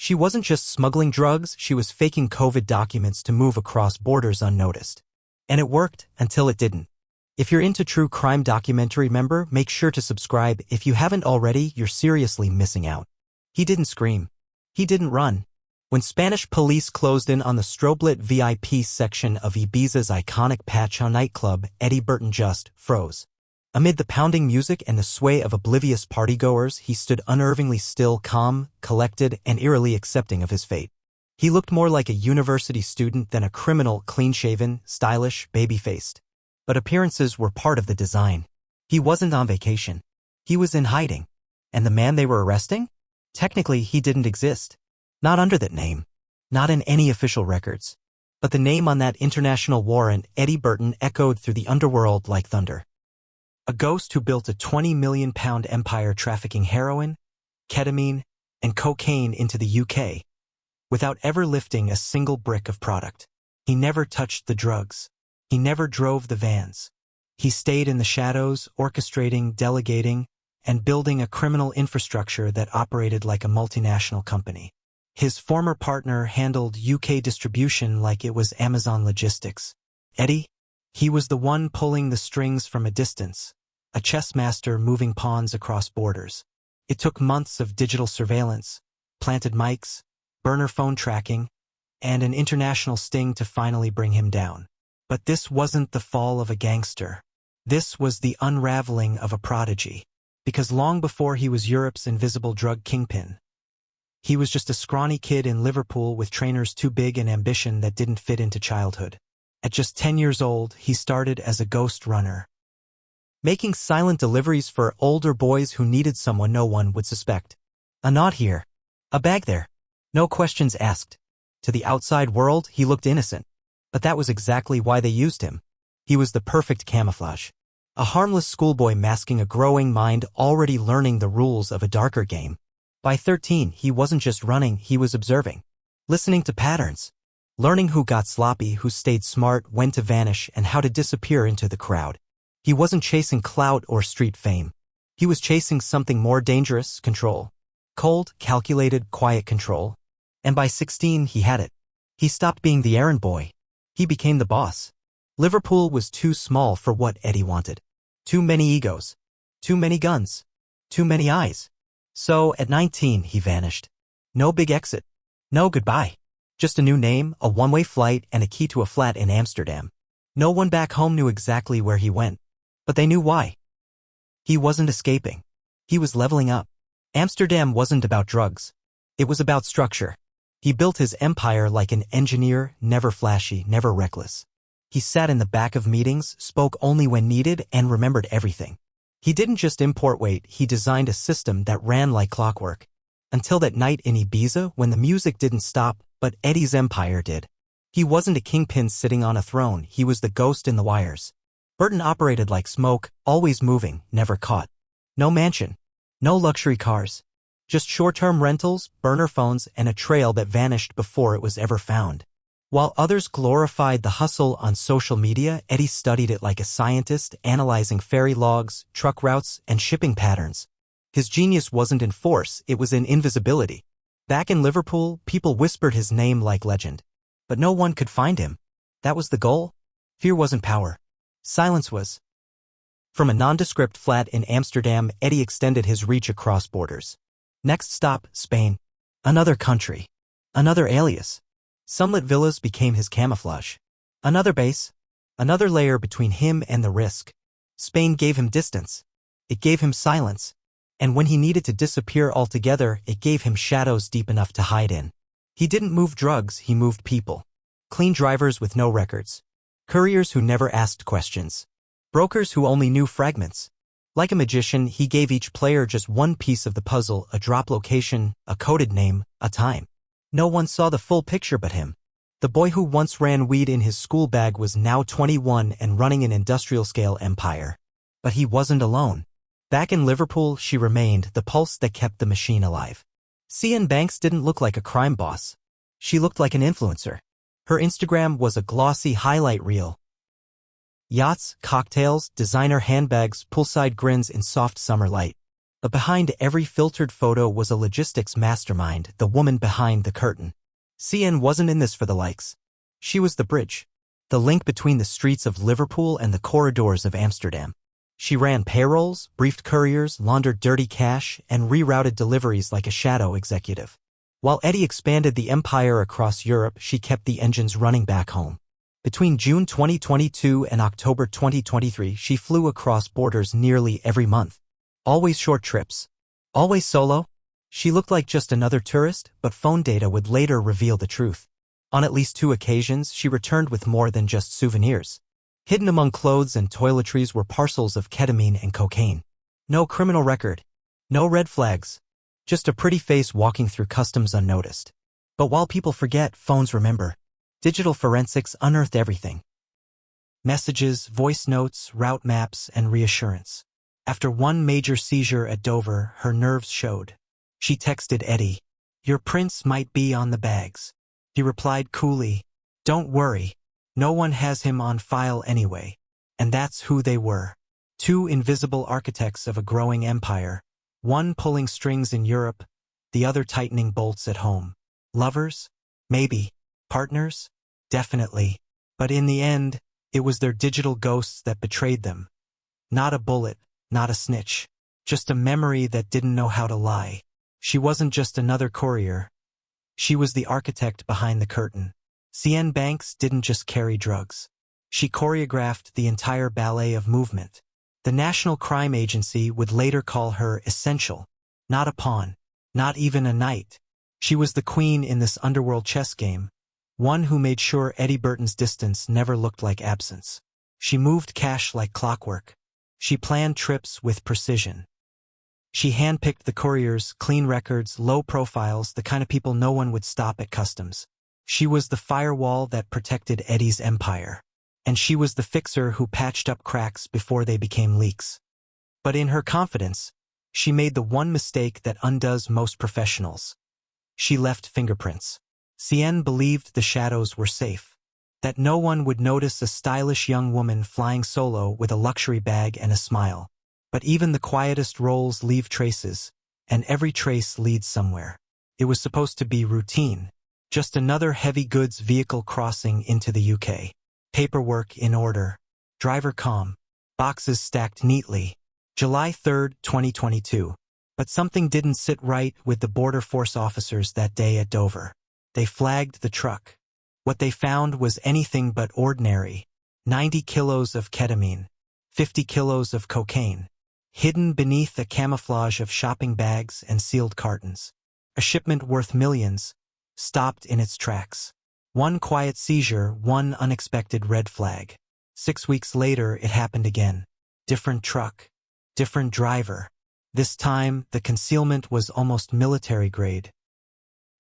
She wasn't just smuggling drugs, she was faking COVID documents to move across borders unnoticed. And it worked until it didn't. If you're into true crime documentary, make sure to subscribe. If you haven't already, you're seriously missing out. He didn't scream. He didn't run. When Spanish police closed in on the strobe-lit VIP section of Ibiza's iconic Pacho nightclub, Eddie Burton just froze. Amid the pounding music and the sway of oblivious partygoers, he stood unnervingly still, calm, collected, and eerily accepting of his fate. He looked more like a university student than a criminal, clean-shaven, stylish, baby-faced. But appearances were part of the design. He wasn't on vacation. He was in hiding. And the man they were arresting? Technically, he didn't exist. Not under that name. Not in any official records. But the name on that international warrant, Eddie Burton, echoed through the underworld like thunder. A ghost who built a 20 million pound empire trafficking heroin, ketamine, and cocaine into the UK, without ever lifting a single brick of product. He never touched the drugs. He never drove the vans. He stayed in the shadows, orchestrating, delegating, and building a criminal infrastructure that operated like a multinational company. His former partner handled UK distribution like it was Amazon logistics. Eddie? He was the one pulling the strings from a distance, a chess master moving pawns across borders. It took months of digital surveillance, planted mics, burner phone tracking, and an international sting to finally bring him down. But this wasn't the fall of a gangster. This was the unraveling of a prodigy. Because long before he was Europe's invisible drug kingpin, he was just a scrawny kid in Liverpool with trainers too big and ambition that didn't fit into childhood. At just 10 years old, he started as a ghost runner, making silent deliveries for older boys who needed someone no one would suspect. A nod here, a bag there, no questions asked. To the outside world, he looked innocent. But that was exactly why they used him. He was the perfect camouflage. A harmless schoolboy masking a growing mind already learning the rules of a darker game. By 13, he wasn't just running, he was observing. Listening to patterns. Learning who got sloppy, who stayed smart, when to vanish, and how to disappear into the crowd. He wasn't chasing clout or street fame. He was chasing something more dangerous, control. Cold, calculated, quiet control. And by 16, he had it. He stopped being the errand boy. He became the boss. Liverpool was too small for what Eddie wanted. Too many egos. Too many guns. Too many eyes. So, at 19, he vanished. No big exit. No goodbye. Just a new name, a one-way flight, and a key to a flat in Amsterdam. No one back home knew exactly where he went. But they knew why. He wasn't escaping. He was leveling up. Amsterdam wasn't about drugs. It was about structure. He built his empire like an engineer, never flashy, never reckless. He sat in the back of meetings, spoke only when needed, and remembered everything. He didn't just import weight, he designed a system that ran like clockwork. Until that night in Ibiza when the music didn't stop, but Eddie's empire did. He wasn't a kingpin sitting on a throne, he was the ghost in the wires. Burton operated like smoke, always moving, never caught. No mansion. No luxury cars. Just short-term rentals, burner phones, and a trail that vanished before it was ever found. While others glorified the hustle on social media, Eddie studied it like a scientist, analyzing ferry logs, truck routes, and shipping patterns. His genius wasn't in force, it was in invisibility. Back in Liverpool, people whispered his name like legend. But no one could find him. That was the goal. Fear wasn't power. Silence was. From a nondescript flat in Amsterdam, Eddie extended his reach across borders. Next stop, Spain. Another country. Another alias. Sunlit villas became his camouflage. Another base. Another layer between him and the risk. Spain gave him distance. It gave him silence. And when he needed to disappear altogether, it gave him shadows deep enough to hide in. He didn't move drugs, he moved people. Clean drivers with no records. Couriers who never asked questions. Brokers who only knew fragments. Like a magician, he gave each player just one piece of the puzzle, a drop location, a coded name, a time. No one saw the full picture but him. The boy who once ran weed in his school bag was now 21 and running an industrial-scale empire. But he wasn't alone. Back in Liverpool, she remained, the pulse that kept the machine alive. Cienne Banks didn't look like a crime boss. She looked like an influencer. Her Instagram was a glossy highlight reel. Yachts, cocktails, designer handbags, poolside grins in soft summer light. But behind every filtered photo was a logistics mastermind, the woman behind the curtain. Cienne wasn't in this for the likes. She was the bridge. The link between the streets of Liverpool and the corridors of Amsterdam. She ran payrolls, briefed couriers, laundered dirty cash, and rerouted deliveries like a shadow executive. While Eddie expanded the empire across Europe, she kept the engines running back home. Between June 2022 and October 2023, she flew across borders nearly every month. Always short trips. Always solo. She looked like just another tourist, but phone data would later reveal the truth. On at least 2 occasions, she returned with more than just souvenirs. Hidden among clothes and toiletries were parcels of ketamine and cocaine. No criminal record. No red flags. Just a pretty face walking through customs unnoticed. But while people forget, phones remember. Digital forensics unearthed everything. Messages, voice notes, route maps, and reassurance. After one major seizure at Dover, her nerves showed. She texted Eddie, "Your prince might be on the bags." He replied coolly, "Don't worry. No one has him on file anyway." And that's who they were. 2 invisible architects of a growing empire. One pulling strings in Europe, the other tightening bolts at home. Lovers? Maybe. Partners? Definitely. But in the end, it was their digital ghosts that betrayed them. Not a bullet, not a snitch. Just a memory that didn't know how to lie. She wasn't just another courier. She was the architect behind the curtain. Cienne Banks didn't just carry drugs. She choreographed the entire ballet of movement. The National Crime Agency would later call her essential. Not a pawn. Not even a knight. She was the queen in this underworld chess game. One who made sure Eddie Burton's distance never looked like absence. She moved cash like clockwork. She planned trips with precision. She handpicked the couriers, clean records, low profiles, the kind of people no one would stop at customs. She was the firewall that protected Eddie's empire. And she was the fixer who patched up cracks before they became leaks. But in her confidence, she made the one mistake that undoes most professionals. She left fingerprints. Cienne believed the shadows were safe. That no one would notice a stylish young woman flying solo with a luxury bag and a smile. But even the quietest roles leave traces, and every trace leads somewhere. It was supposed to be routine. Just another heavy goods vehicle crossing into the UK. Paperwork in order. Driver calm. Boxes stacked neatly. July 3, 2022. But something didn't sit right with the border force officers that day at Dover. They flagged the truck. What they found was anything but ordinary. 90 kilos of ketamine. 50 kilos of cocaine. Hidden beneath a camouflage of shopping bags and sealed cartons. A shipment worth millions, stopped in its tracks. One quiet seizure, one unexpected red flag. 6 weeks later, it happened again. Different truck. Different driver. This time, the concealment was almost military grade.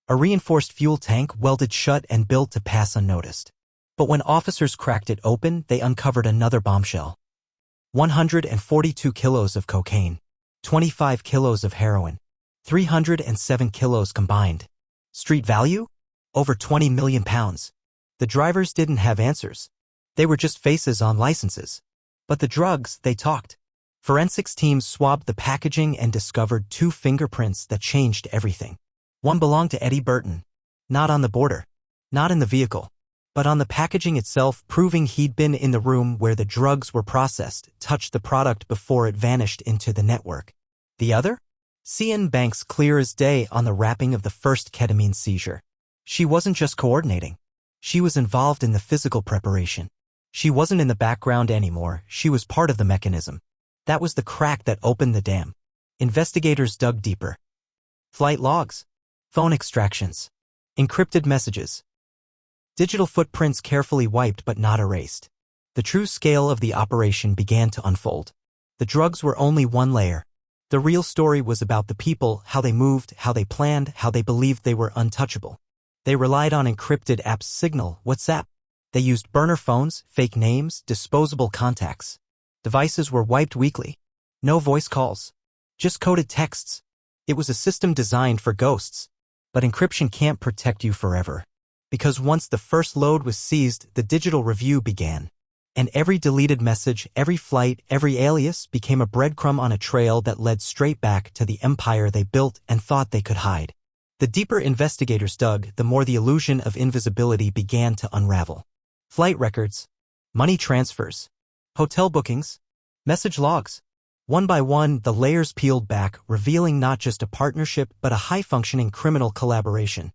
A reinforced fuel tank welded shut and built to pass unnoticed. But when officers cracked it open, they uncovered another bombshell. 142 kilos of cocaine. 25 kilos of heroin. 307 kilos combined. Street value? Over £20 million. The drivers didn't have answers. They were just faces on licenses. But the drugs, they talked. Forensics teams swabbed the packaging and discovered 2 fingerprints that changed everything. One belonged to Eddie Burton. Not on the border. Not in the vehicle. But on the packaging itself, proving he'd been in the room where the drugs were processed, touched the product before it vanished into the network. The other? Cienne Banks, clear as day on the wrapping of the first ketamine seizure. She wasn't just coordinating. She was involved in the physical preparation. She wasn't in the background anymore, she was part of the mechanism. That was the crack that opened the dam. Investigators dug deeper. Flight logs. Phone extractions. Encrypted messages. Digital footprints carefully wiped but not erased. The true scale of the operation began to unfold. The drugs were only one layer. The real story was about the people, how they moved, how they planned, how they believed they were untouchable. They relied on encrypted apps, Signal, WhatsApp. They used burner phones, fake names, disposable contacts. Devices were wiped weekly. No voice calls. Just coded texts. It was a system designed for ghosts. But encryption can't protect you forever. Because once the first load was seized, the digital review began. And every deleted message, every flight, every alias became a breadcrumb on a trail that led straight back to the empire they built and thought they could hide. The deeper investigators dug, the more the illusion of invisibility began to unravel. Flight records, money transfers, hotel bookings, message logs. One by one, the layers peeled back, revealing not just a partnership but a high-functioning criminal collaboration.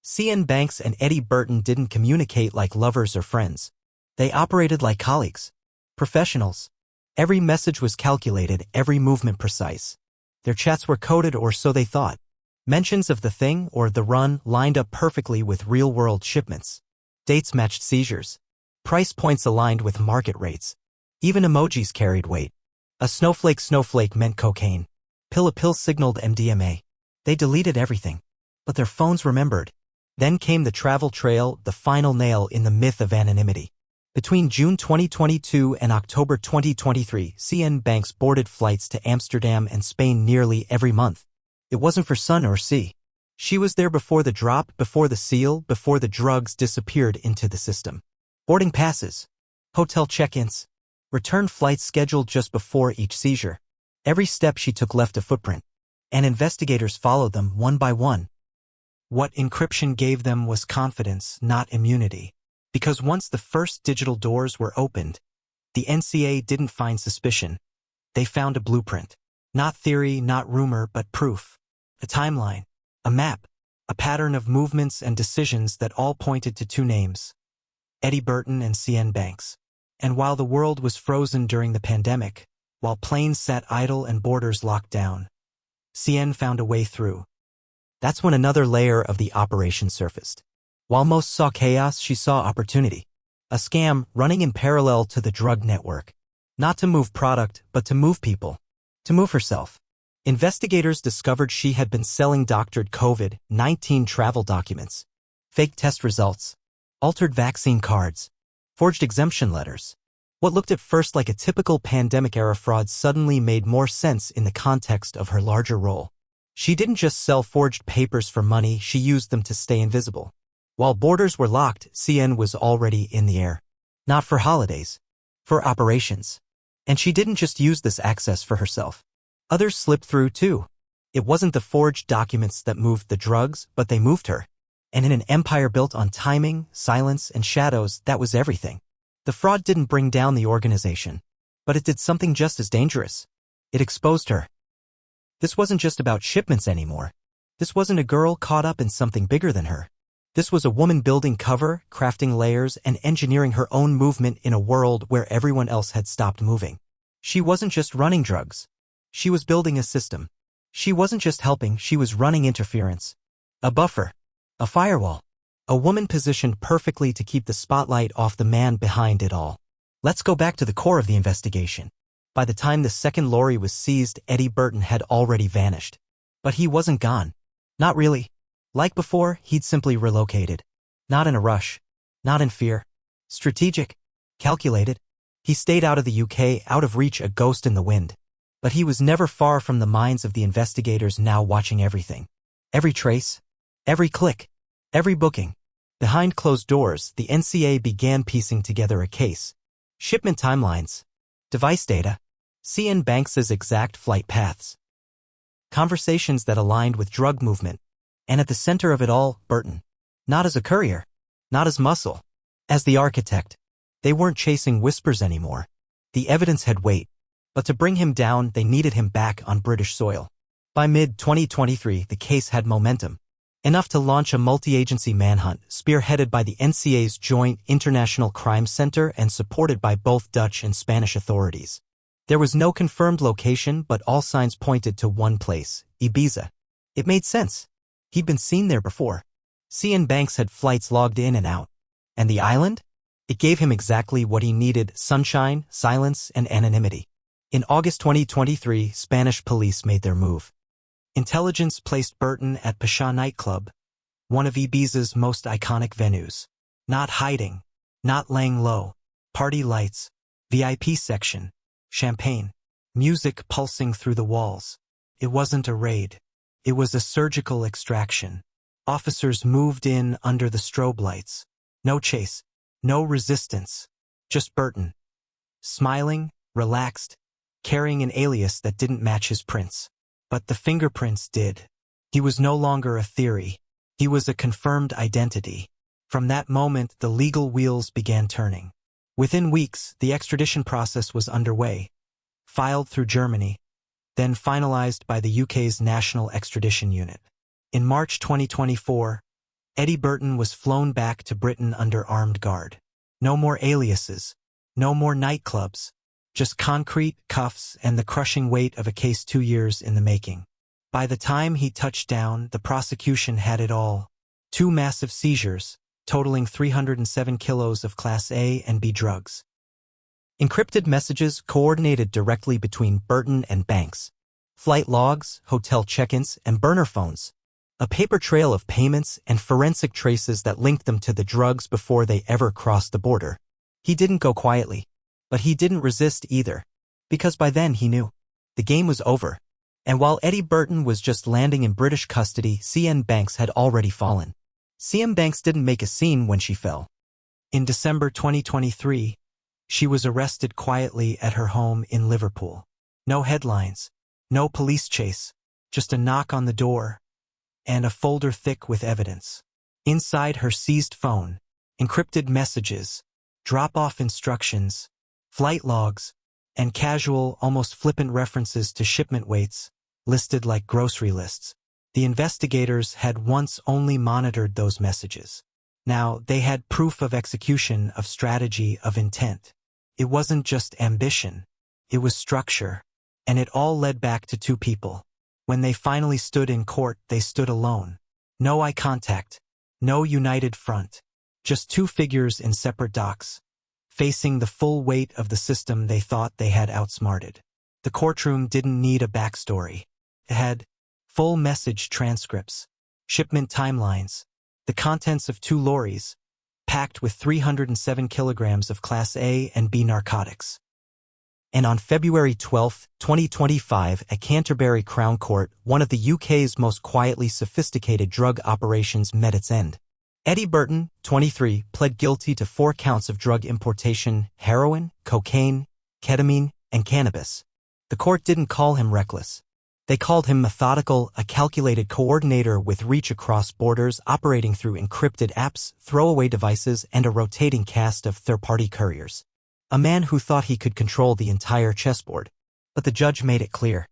Cienne Banks and Eddie Burton didn't communicate like lovers or friends. They operated like colleagues, professionals. Every message was calculated, every movement precise. Their chats were coded, or so they thought. Mentions of the thing or the run lined up perfectly with real-world shipments. Dates matched seizures. Price points aligned with market rates. Even emojis carried weight. A snowflake meant cocaine. Pill signaled MDMA. They deleted everything. But their phones remembered. Then came the travel trail, the final nail in the myth of anonymity. Between June 2022 and October 2023, Cienne Banks boarded flights to Amsterdam and Spain nearly every month. It wasn't for sun or sea. She was there before the drop, before the seal, before the drugs disappeared into the system. Boarding passes, hotel check-ins, return flights scheduled just before each seizure. Every step she took left a footprint, and investigators followed them one by one. What encryption gave them was confidence, not immunity. Because once the first digital doors were opened, the NCA didn't find suspicion. They found a blueprint. Not theory, not rumor, but proof. A timeline, a map, a pattern of movements and decisions that all pointed to two names: Eddie Burton and Cienne Banks. And while the world was frozen during the pandemic, while planes sat idle and borders locked down, Cienne found a way through. That's when another layer of the operation surfaced. While most saw chaos, she saw opportunity. A scam running in parallel to the drug network. Not to move product, but to move people. To move herself. Investigators discovered she had been selling doctored COVID-19 travel documents, fake test results, altered vaccine cards, forged exemption letters. What looked at first like a typical pandemic-era fraud suddenly made more sense in the context of her larger role. She didn't just sell forged papers for money, she used them to stay invisible. While borders were locked, Cienne was already in the air. Not for holidays, for operations. And she didn't just use this access for herself. Others slipped through too. It wasn't the forged documents that moved the drugs, but they moved her. And in an empire built on timing, silence, and shadows, that was everything. The fraud didn't bring down the organization, but it did something just as dangerous. It exposed her. This wasn't just about shipments anymore. This wasn't a girl caught up in something bigger than her. This was a woman building cover, crafting layers, and engineering her own movement in a world where everyone else had stopped moving. She wasn't just running drugs. She was building a system. She wasn't just helping, she was running interference. A buffer. A firewall. A woman positioned perfectly to keep the spotlight off the man behind it all. Let's go back to the core of the investigation. By the time the second lorry was seized, Eddie Burton had already vanished. But he wasn't gone. Not really. Like before, he'd simply relocated. Not in a rush. Not in fear. Strategic. Calculated. He stayed out of the UK, out of reach, a ghost in the wind. But he was never far from the minds of the investigators now watching everything. Every trace. Every click. Every booking. Behind closed doors, the NCA began piecing together a case. Shipment timelines. Device data. Cienne Banks's exact flight paths. Conversations that aligned with drug movement. And at the center of it all, Burton. Not as a courier. Not as muscle. As the architect. They weren't chasing whispers anymore. The evidence had weight. But to bring him down, they needed him back on British soil. By mid-2023, the case had momentum. Enough to launch a multi-agency manhunt, spearheaded by the NCA's Joint International Crime Center and supported by both Dutch and Spanish authorities. There was no confirmed location, but all signs pointed to one place, Ibiza. It made sense. He'd been seen there before. Cienne Banks had flights logged in and out. And the island? It gave him exactly what he needed: sunshine, silence, and anonymity. In August 2023, Spanish police made their move. Intelligence placed Burton at Pacha nightclub, one of Ibiza's most iconic venues. Not hiding, not laying low. Party lights, VIP section, champagne, music pulsing through the walls. It wasn't a raid. It was a surgical extraction. Officers moved in under the strobe lights. No chase, no resistance. Just Burton. Smiling, relaxed, carrying an alias that didn't match his prints. But the fingerprints did. He was no longer a theory. He was a confirmed identity. From that moment, the legal wheels began turning. Within weeks, the extradition process was underway, filed through Germany, then finalized by the UK's National Extradition Unit. In March 2024, Eddie Burton was flown back to Britain under armed guard. No more aliases, no more nightclubs, just concrete, cuffs, and the crushing weight of a case 2 years in the making. By the time he touched down, the prosecution had it all. 2 massive seizures, totaling 307 kilos of Class A and B drugs. Encrypted messages coordinated directly between Burton and Banks. Flight logs, hotel check-ins, and burner phones. A paper trail of payments and forensic traces that linked them to the drugs before they ever crossed the border. He didn't go quietly. But he didn't resist either. Because by then he knew. The game was over. And while Eddie Burton was just landing in British custody, Cienne Banks had already fallen. Cienne Banks didn't make a scene when she fell. In December 2023, she was arrested quietly at her home in Liverpool. No headlines, no police chase, just a knock on the door, and a folder thick with evidence. Inside her seized phone, encrypted messages, drop-off instructions, flight logs, and casual, almost flippant references to shipment weights, listed like grocery lists. The investigators had once only monitored those messages. Now they had proof of execution, of strategy, of intent. It wasn't just ambition. It was structure. And it all led back to 2 people. When they finally stood in court, they stood alone. No eye contact. No united front. Just 2 figures in separate docks, facing the full weight of the system they thought they had outsmarted. The courtroom didn't need a backstory. It had full message transcripts, shipment timelines, the contents of 2 lorries, packed with 307 kilograms of Class A and B narcotics. And on February 12, 2025, at Canterbury Crown Court, one of the UK's most quietly sophisticated drug operations met its end. Eddie Burton, 23, pled guilty to 4 counts of drug importation, heroin, cocaine, ketamine, and cannabis. The court didn't call him reckless. They called him methodical, a calculated coordinator with reach across borders, operating through encrypted apps, throwaway devices, and a rotating cast of third-party couriers. A man who thought he could control the entire chessboard. But the judge made it clear.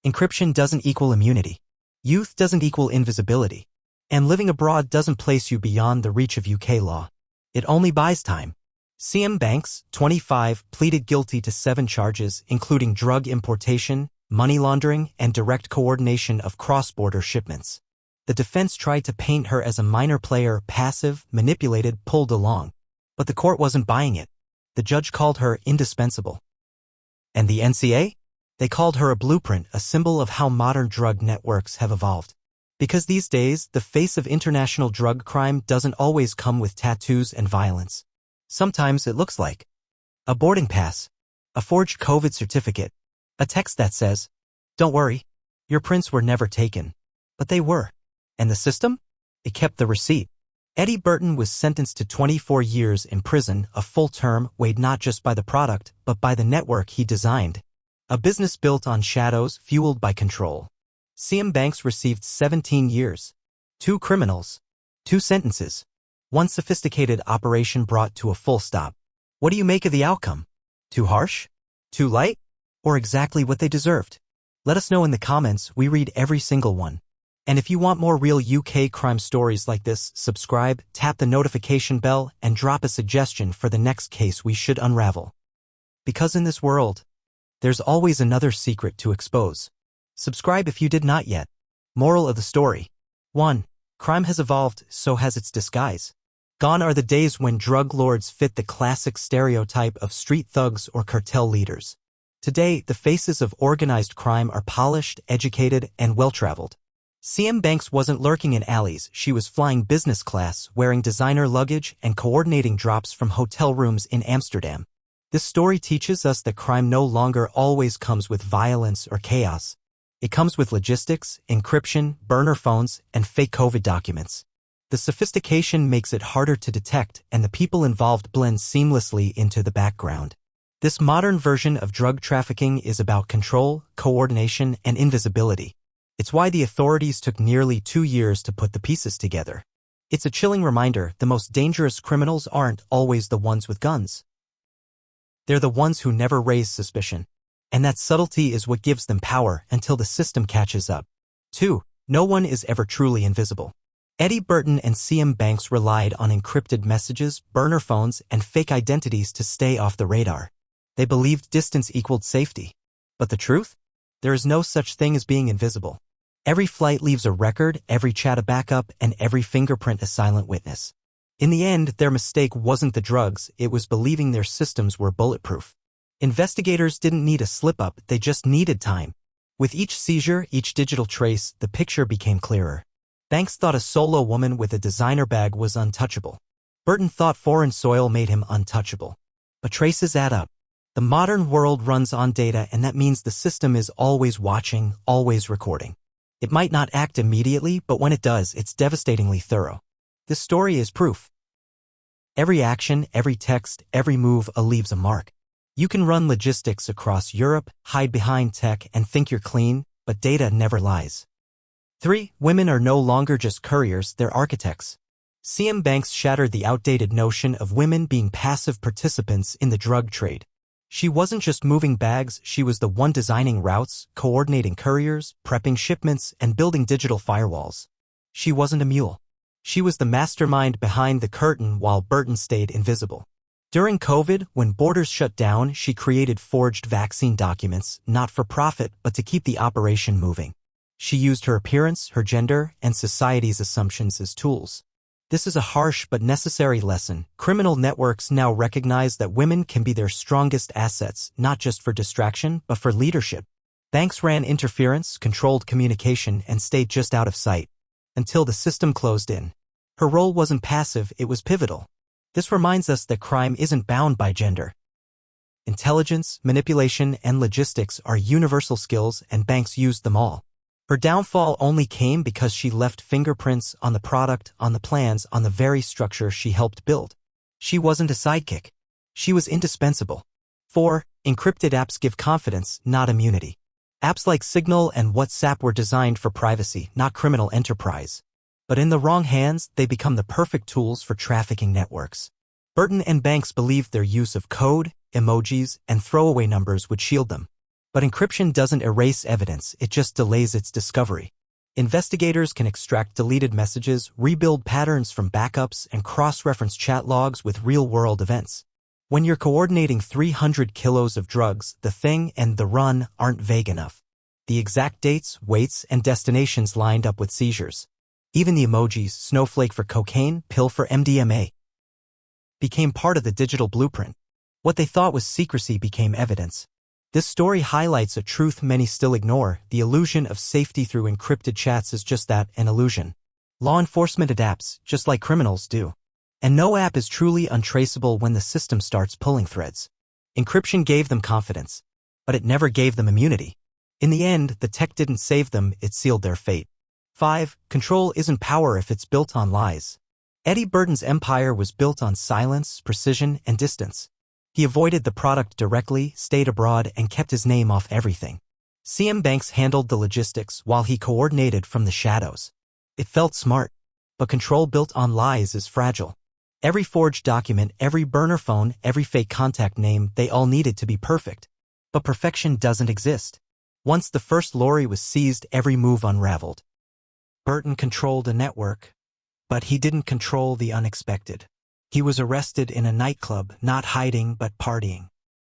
Encryption doesn't equal immunity. Youth doesn't equal invisibility. And living abroad doesn't place you beyond the reach of UK law. It only buys time. Cienne Banks, 25, pleaded guilty to 7 charges, including drug importation, money laundering, and direct coordination of cross-border shipments. The defense tried to paint her as a minor player, passive, manipulated, pulled along. But the court wasn't buying it. The judge called her indispensable. And the NCA? They called her a blueprint, a symbol of how modern drug networks have evolved. Because these days, the face of international drug crime doesn't always come with tattoos and violence. Sometimes it looks like a boarding pass, a forged COVID certificate, a text that says, "Don't worry, your prints were never taken." But they were. And the system? It kept the receipt. Eddie Burton was sentenced to 24 years in prison, a full term weighed not just by the product, but by the network he designed. A business built on shadows, fueled by control. Cienne Banks received 17 years. 2 criminals. 2 sentences. 1 sophisticated operation brought to a full stop. What do you make of the outcome? Too harsh? Too light? Or exactly what they deserved? Let us know in the comments. We read every single one. And if you want more real UK crime stories like this, subscribe, tap the notification bell, and drop a suggestion for the next case we should unravel. Because in this world, there's always another secret to expose. Subscribe if you did not yet. Moral of the story. 1. Crime has evolved, so has its disguise. Gone are the days when drug lords fit the classic stereotype of street thugs or cartel leaders. Today, the faces of organized crime are polished, educated, and well-traveled. Cienne Banks wasn't lurking in alleys. She was flying business class, wearing designer luggage, and coordinating drops from hotel rooms in Amsterdam. This story teaches us that crime no longer always comes with violence or chaos. It comes with logistics, encryption, burner phones, and fake COVID documents. The sophistication makes it harder to detect, and the people involved blend seamlessly into the background. This modern version of drug trafficking is about control, coordination, and invisibility. It's why the authorities took nearly 2 years to put the pieces together. It's a chilling reminder the most dangerous criminals aren't always the ones with guns. They're the ones who never raise suspicion. And that subtlety is what gives them power until the system catches up. 2. No one is ever truly invisible. Eddie Burton and Cienne Banks relied on encrypted messages, burner phones, and fake identities to stay off the radar. They believed distance equaled safety. But the truth? There is no such thing as being invisible. Every flight leaves a record, every chat a backup, and every fingerprint a silent witness. In the end, their mistake wasn't the drugs, it was believing their systems were bulletproof. Investigators didn't need a slip-up, they just needed time. With each seizure, each digital trace, the picture became clearer. Banks thought a solo woman with a designer bag was untouchable. Burton thought foreign soil made him untouchable. But traces add up. The modern world runs on data, and that means the system is always watching, always recording. It might not act immediately, but when it does, it's devastatingly thorough. This story is proof. Every action, every text, every move leaves a mark. You can run logistics across Europe, hide behind tech, and think you're clean, but data never lies. 3. Women are no longer just couriers, they're architects. Cienne Banks shattered the outdated notion of women being passive participants in the drug trade. She wasn't just moving bags, she was the one designing routes, coordinating couriers, prepping shipments, and building digital firewalls. She wasn't a mule. She was the mastermind behind the curtain while Burton stayed invisible. During COVID, when borders shut down, she created forged vaccine documents, not for profit, but to keep the operation moving. She used her appearance, her gender, and society's assumptions as tools. This is a harsh but necessary lesson. Criminal networks now recognize that women can be their strongest assets, not just for distraction, but for leadership. Banks ran interference, controlled communication, and stayed just out of sight. Until the system closed in. Her role wasn't passive, it was pivotal. This reminds us that crime isn't bound by gender. Intelligence, manipulation, and logistics are universal skills, and Banks used them all. Her downfall only came because she left fingerprints on the product, on the plans, on the very structure she helped build. She wasn't a sidekick. She was indispensable. 4. Encrypted apps give confidence, not immunity. Apps like Signal and WhatsApp were designed for privacy, not criminal enterprise. But in the wrong hands, they become the perfect tools for trafficking networks. Burton and Banks believed their use of code, emojis, and throwaway numbers would shield them. But encryption doesn't erase evidence, it just delays its discovery. Investigators can extract deleted messages, rebuild patterns from backups, and cross-reference chat logs with real-world events. When you're coordinating 300 kilos of drugs, the thing and the run aren't vague enough. The exact dates, weights, and destinations lined up with seizures. Even the emojis, snowflake for cocaine, pill for MDMA, became part of the digital blueprint. What they thought was secrecy became evidence. This story highlights a truth many still ignore. The illusion of safety through encrypted chats is just that, an illusion. Law enforcement adapts, just like criminals do. And no app is truly untraceable when the system starts pulling threads. Encryption gave them confidence, but it never gave them immunity. In the end, the tech didn't save them, it sealed their fate. 5. Control isn't power if it's built on lies. Eddie Burton's empire was built on silence, precision, and distance. He avoided the product directly, stayed abroad, and kept his name off everything. Cienne Banks handled the logistics while he coordinated from the shadows. It felt smart, but control built on lies is fragile. Every forged document, every burner phone, every fake contact name, they all needed to be perfect. But perfection doesn't exist. Once the first lorry was seized, every move unraveled. Burton controlled a network, but he didn't control the unexpected. He was arrested in a nightclub, not hiding but partying.